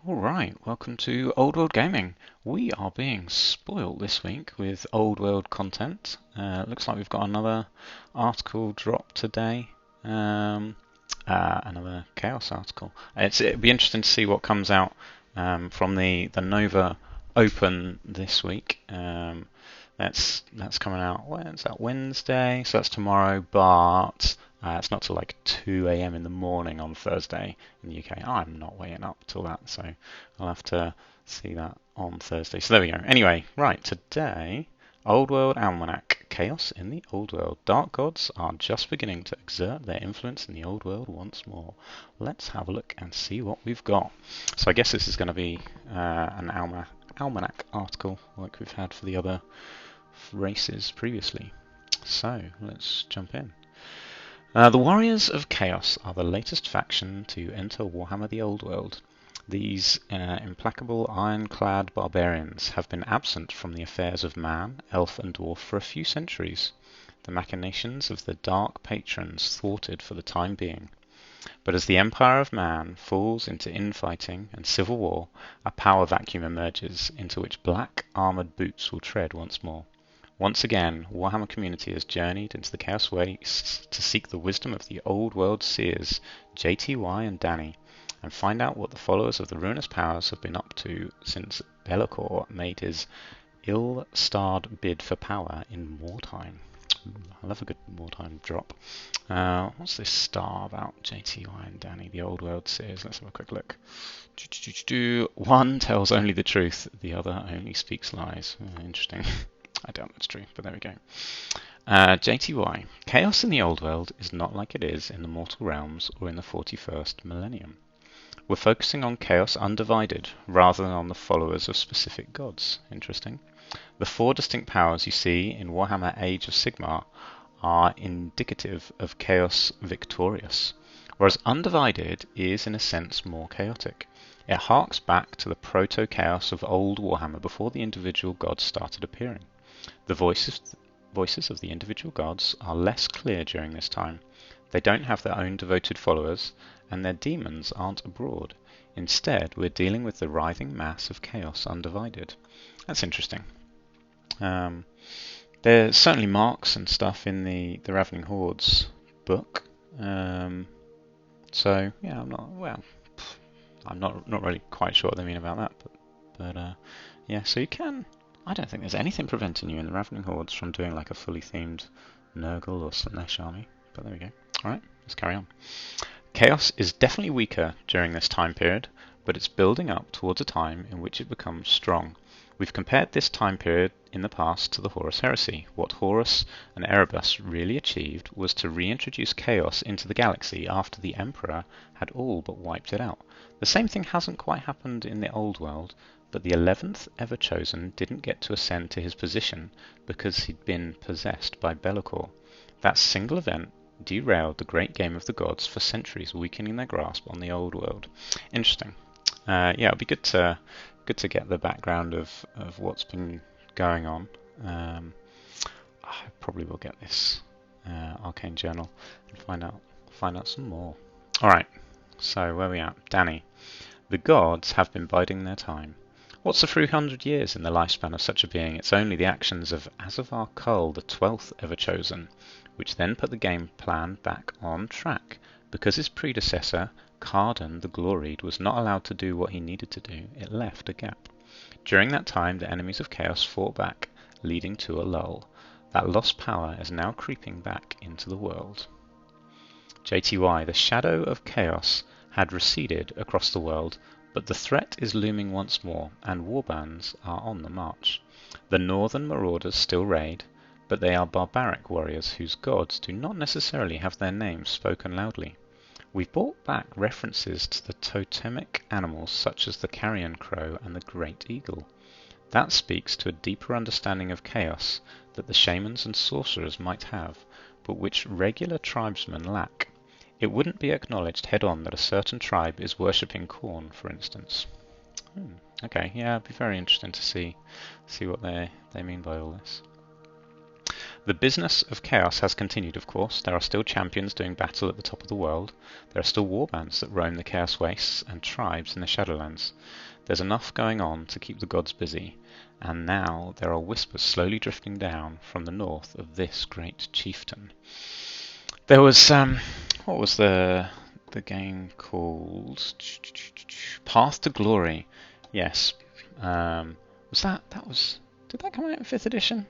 Alright, welcome to Old World Gaming. We are being spoiled this week with Old World content. Looks like we've got another article drop today. Another Chaos article. It'd be interesting to see what comes out from the Nova Open this week. That's coming out, when's that, Wednesday? So that's tomorrow, but it's not till like 2 a.m. in the morning on Thursday in the UK. I'm not waiting up till that, so I'll have to see that on Thursday. So there we go. Anyway, right, today, Old World Almanac. Chaos in the Old World. Dark gods are just beginning to exert their influence in the Old World once more. Let's have a look and see what we've got. So I guess this is going to be an almanac article like we've had for the other races previously. So let's jump in. The Warriors of Chaos are the latest faction to enter Warhammer the Old World. These implacable ironclad barbarians have been absent from the affairs of man, elf and dwarf for a few centuries, the machinations of the dark patrons thwarted for the time being. But as the empire of man falls into infighting and civil war, a power vacuum emerges into which black armoured boots will tread once more. Once again, Warhammer Community has journeyed into the Chaos Wastes to seek the wisdom of the Old World seers, JTY and Danny, and find out what the followers of the Ruinous Powers have been up to since Bellicor made his ill-starred bid for power in wartime. I love a good wartime drop. What's this star about JTY and Danny, the Old World seers? Let's have a quick look. One tells only the truth, the other only speaks lies. Interesting. I doubt that's true, but there we go. JTY. Chaos in the Old World is not like it is in the Mortal Realms or in the 41st Millennium. We're focusing on Chaos Undivided rather than on the followers of specific gods. Interesting. The four distinct powers you see in Warhammer Age of Sigmar are indicative of Chaos Victorious, whereas Undivided is in a sense more chaotic. It harks back to the proto-chaos of old Warhammer before the individual gods started appearing. The voices of the individual gods are less clear during this time. They don't have their own devoted followers, and their demons aren't abroad. Instead, we're dealing with the writhing mass of chaos undivided. That's interesting. There's certainly marks and stuff in the Ravening Hordes book. So yeah, I'm not really quite sure what they mean about that, but yeah. So you can. I don't think there's anything preventing you in the Ravening Hordes from doing like a fully themed Nurgle or Slanesh army. But there we go. Alright, let's carry on. Chaos is definitely weaker during this time period, but it's building up towards a time in which it becomes strong. We've compared this time period in the past to the Horus Heresy. What Horus and Erebus really achieved was to reintroduce chaos into the galaxy after the Emperor had all but wiped it out. The same thing hasn't quite happened in the Old World, but the 11th Everchosen didn't get to ascend to his position because he'd been possessed by Bellicor. That single event derailed the great game of the gods for centuries, weakening their grasp on the Old World. Interesting. Yeah, it'd be good to get the background of what's been going on. I probably will get this Arcane Journal and find out some more. All right. So where are we at? Danny. The gods have been biding their time. What's a few hundred years in the lifespan of such a being? It's only the actions of Azavar Kull, the 12th Everchosen, which then put the game plan back on track. Because his predecessor, Cardan the Gloried, was not allowed to do what he needed to do, it left a gap. During that time, the enemies of Chaos fought back, leading to a lull. That lost power is now creeping back into the world. JTY. The shadow of Chaos had receded across the world, but the threat is looming once more, and warbands are on the march. The northern marauders still raid, but they are barbaric warriors whose gods do not necessarily have their names spoken loudly. We've brought back references to the totemic animals such as the carrion crow and the great eagle. That speaks to a deeper understanding of chaos that the shamans and sorcerers might have, but which regular tribesmen lack. It wouldn't be acknowledged head-on that a certain tribe is worshipping corn, for instance. Okay, yeah, it'd be very interesting to see what they mean by all this. The business of chaos has continued, of course. There are still champions doing battle at the top of the world. There are still warbands that roam the chaos wastes and tribes in the Shadowlands. There's enough going on to keep the gods busy, and now there are whispers slowly drifting down from the north of this great chieftain. There was what was the game called? Path to Glory. Yes. Was that was? Did that come out in 5th edition?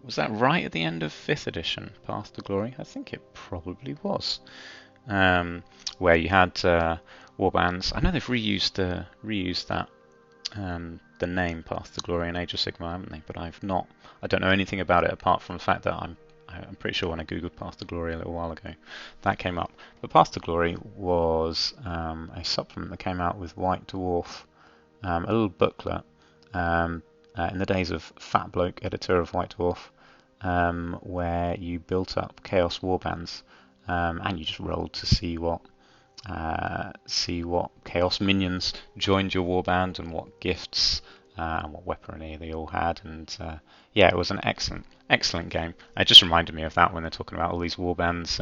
Was that right at the end of 5th edition, Path to Glory? I think it probably was. Where you had warbands. I know they've reused that the name Path to Glory in Age of Sigmar, haven't they? But I don't know anything about it apart from the fact that I'm pretty sure when I googled Path to Glory a little while ago, that came up. But Path to Glory was a supplement that came out with White Dwarf, a little booklet. In the days of Fat Bloke, editor of White Dwarf, where you built up Chaos Warbands, and you just rolled to see what Chaos minions joined your warband and what gifts and what weaponry they all had. And yeah, it was an excellent game. It just reminded me of that when they're talking about all these warbands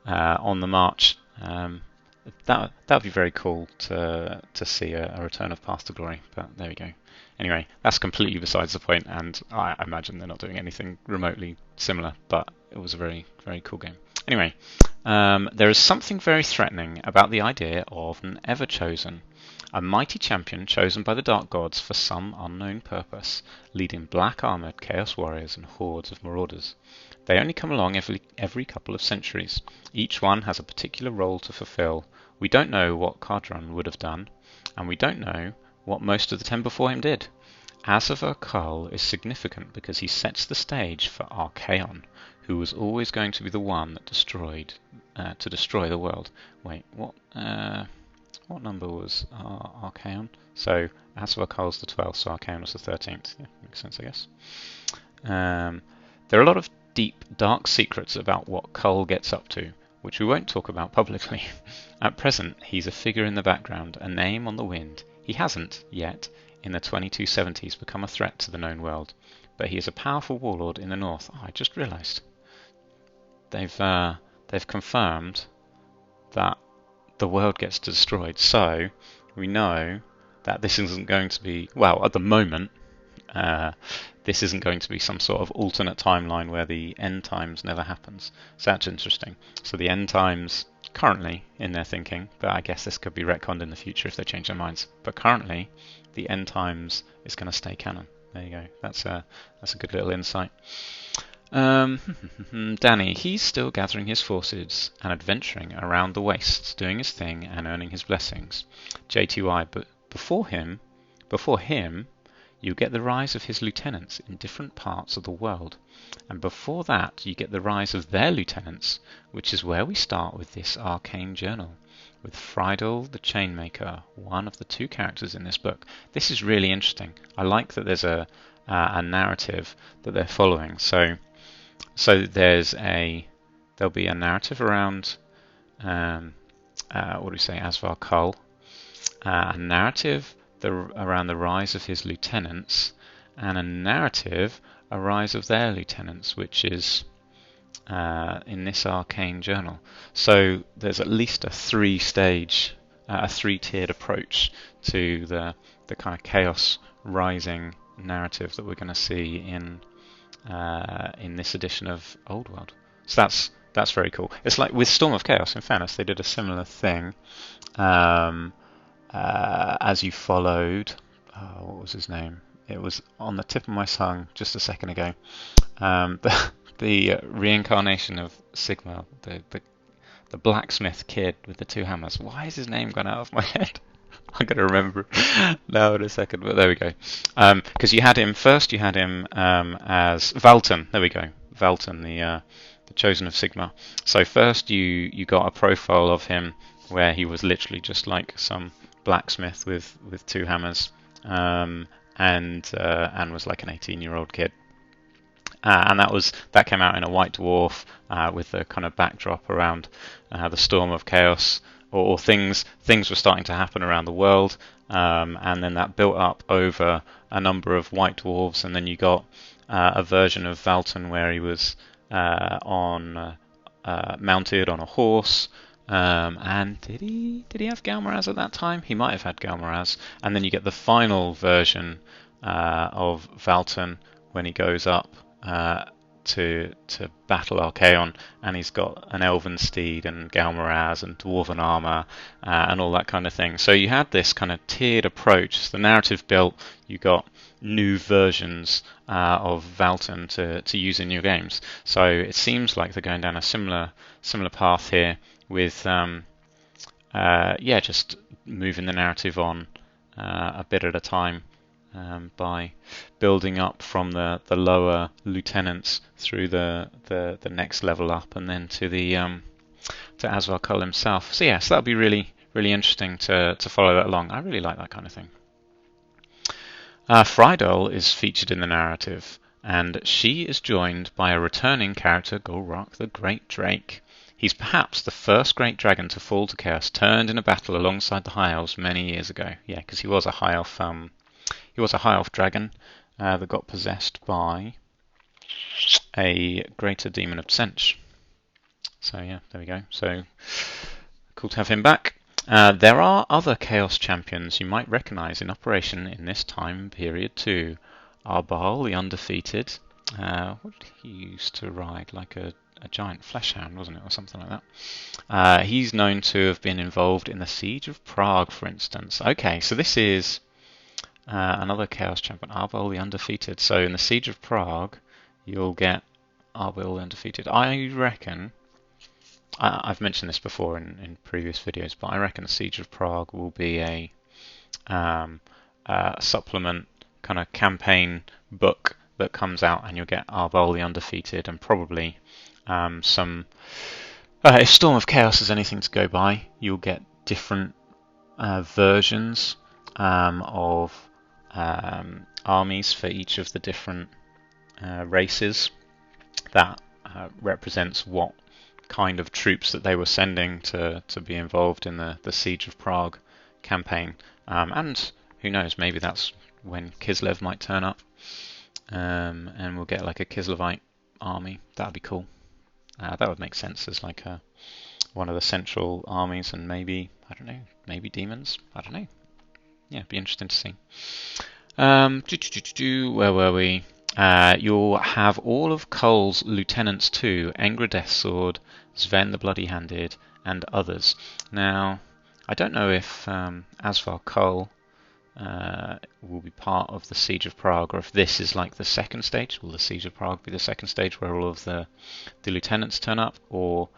on the march. That would be very cool to see a return of Path to Glory. But there we go. Anyway, that's completely besides the point, and I imagine they're not doing anything remotely similar, but it was a very, very cool game. Anyway, there is something very threatening about the idea of an Everchosen, a mighty champion chosen by the Dark Gods for some unknown purpose, leading black-armoured Chaos Warriors and hordes of marauders. They only come along every couple of centuries. Each one has a particular role to fulfill. We don't know what Cardron would have done, and we don't know what most of the 10 before him did. Asavar Kull is significant because he sets the stage for Archaon, who was always going to be the one that destroy the world. Wait, what number was Archaon? So Asavar Kull's the 12th, so Archaon was the 13th. Yeah, makes sense, I guess. There are a lot of deep, dark secrets about what Kull gets up to, which we won't talk about publicly. At present, he's a figure in the background, a name on the wind. He hasn't, yet, in the 2270s, become a threat to the known world, but he is a powerful warlord in the north. Oh, I just realised. They've confirmed that the world gets destroyed, so we know that this isn't going to be, well, at the moment, this isn't going to be some sort of alternate timeline where the end times never happens. So that's interesting. So the end times currently in their thinking, but I guess this could be retconned in the future if they change their minds. But currently, the end times is going to stay canon. There you go. That's a good little insight. Danny, he's still gathering his forces and adventuring around the wastes, doing his thing and earning his blessings. JTY, but before him, you get the rise of his lieutenants in different parts of the world. And before that, you get the rise of their lieutenants, which is where we start with this arcane journal, with Friedel the Chainmaker, one of the 2 characters in this book. This is really interesting. I like that there's a narrative that they're following. So there'll be a narrative around Asvar Kull, a narrative around the rise of his lieutenants, and a narrative a rise of their lieutenants, which is in this arcane journal. So there's at least a 3-tiered approach to the kind of chaos rising narrative that we're going to see in this edition of Old World. So that's very cool. It's like with Storm of Chaos, in fairness, they did a similar thing. As you followed, what was his name? It was on the tip of my tongue just a second ago. The reincarnation of Sigmar, the blacksmith kid with the 2 hammers. Why has his name gone out of my head? I'm going to remember now in a second, but there we go. Because you had him as Valton. There we go, Valton, the chosen of Sigmar. So first you got a profile of him where he was literally just like some blacksmith with 2 hammers, and was like an 18-year-old kid. And that came out in a White Dwarf with the kind of backdrop around the Storm of Chaos, or things were starting to happen around the world, and then that built up over a number of White Dwarves, and then you got a version of Valton where he was on mounted on a horse. And did he have Galmaraz at that time? He might have had Galmaraz. And then you get the final version of Valton when he goes up to battle Archaon, and he's got an elven steed and Galmaraz and dwarven armor and all that kind of thing. So you had this kind of tiered approach. As the narrative built, you got new versions of Valton to use in your games. So it seems like they're going down a similar path here with just moving the narrative on a bit at a time. By building up from the lower lieutenants through the next level up, and then to the to Asvar Kull himself. So yes, that'll be really interesting to follow that along. I really like that kind of thing. Friedel is featured in the narrative, and she is joined by a returning character, Golrock the Great Drake. He's perhaps the first great dragon to fall to chaos, turned in a battle alongside the High Elves many years ago. Yeah, because he was a High Elf. He was a High Elf dragon that got possessed by a greater demon of Tsench. So yeah, there we go. So cool to have him back. There are other Chaos champions you might recognise in operation in this time period too. Arbal, the Undefeated. What did he used to ride? Like a giant flesh hound, wasn't it, or something like that? He's known to have been involved in the Siege of Prague, for instance. Okay, so this is another Chaos champion, Arbal the Undefeated. So in the Siege of Prague, you'll get Arbal the Undefeated. I reckon, I've mentioned this before in previous videos, but I reckon the Siege of Prague will be a supplement kind of campaign book that comes out, and you'll get Arbal the Undefeated, and probably some. If Storm of Chaos is anything to go by, you'll get different versions of armies for each of the different races that represents what kind of troops that they were sending to be involved in the Siege of Prague campaign. And who knows, maybe that's when Kislev might turn up, and we'll get like a Kislevite army. That would be cool. That would make sense as like one of the central armies, and maybe, I don't know, maybe demons. I don't know. Yeah, it'd be interesting to see. Where were we? You'll have all of Kull's lieutenants too: Engra Deathsword, Sven the Bloody-Handed, and others. Now, I don't know if Asvar Kull will be part of the Siege of Prague, or if this is like the second stage. Will the Siege of Prague be the second stage where all of the lieutenants turn up, or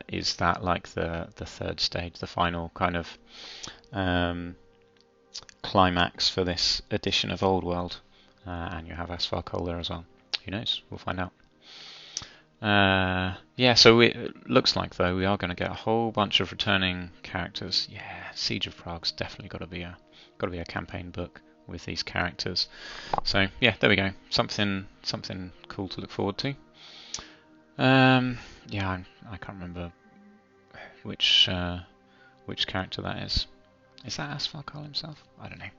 is that like the third stage, the final kind of climax for this edition of Old World? And you have Asvar Kull there as well. Who knows? We'll find out. Yeah, so it looks like though we are going to get a whole bunch of returning characters. Yeah, Siege of Prague's definitely got to be a campaign book with these characters. So yeah, there we go. Something cool to look forward to. Yeah, I can't remember which character that is. Is that Asvar Kull himself? I don't know.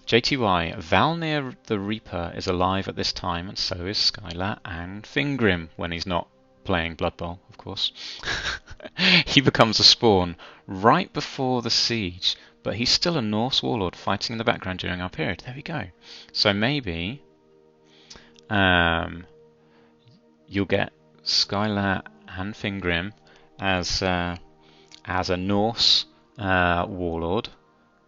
JTY, Valnir the Reaper is alive at this time, and so is Skylar and Fingrim when he's not playing Blood Bowl, of course. He becomes a spawn right before the siege, but he's still a Norse warlord fighting in the background during our period. There we go. So maybe you'll get Skylar and Fingrim as a Norse warlord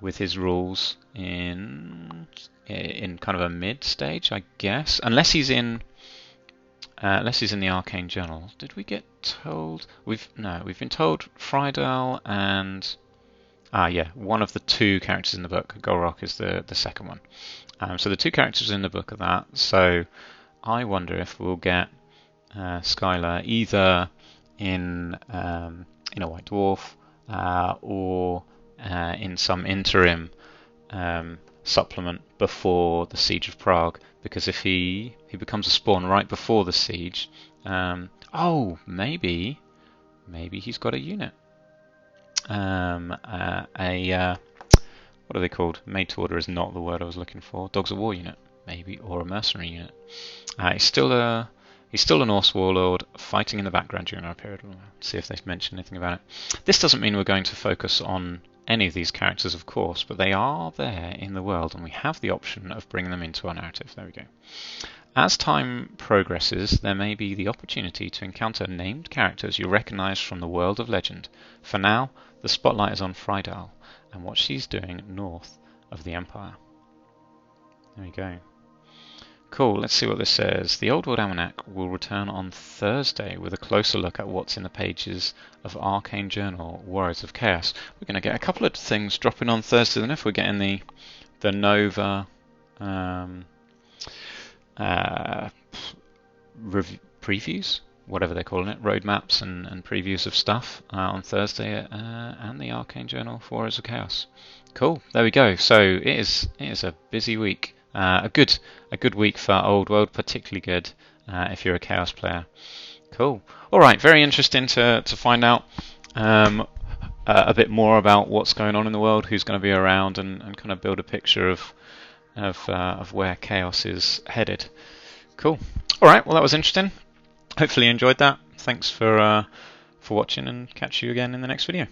with his rules in kind of a mid stage, I guess, unless he's in the Arcane Journal. Did we get told? We've been told Friedel and one of the two characters in the book, Golrock, is the second one. So the two characters in the book are that. So I wonder if we'll get Skylar either in a White Dwarf or in some interim supplement before the Siege of Prague, because if he becomes a spawn right before the siege, maybe he's got a unit, what are they called? Made to order is not the word I was looking for. Dogs of War unit, maybe, or a mercenary unit. He's still a Norse warlord fighting in the background during our period. We'll see if they've mentioned anything about it. This doesn't mean we're going to focus on any of these characters, of course, but they are there in the world, and we have the option of bringing them into our narrative. There we go. As time progresses, there may be the opportunity to encounter named characters you recognize from the world of legend. For now, the spotlight is on Frydal and what she's doing north of the Empire. There we go. Cool, let's see what this says. The Old World Almanac will return on Thursday with a closer look at what's in the pages of Arcane Journal, Warriors of Chaos. We're going to get a couple of things dropping on Thursday, then if we're getting the Nova previews, whatever they're calling it, roadmaps and previews of stuff on Thursday, and the Arcane Journal for Warriors of Chaos. Cool, there we go. So it is a busy week. A good week for Old World, particularly good if you're a Chaos player. Cool. All right, very interesting to find out a bit more about what's going on in the world, who's going to be around, and kind of build a picture of where Chaos is headed. Cool. All right, well that was interesting. Hopefully you enjoyed that. Thanks for watching, and catch you again in the next video.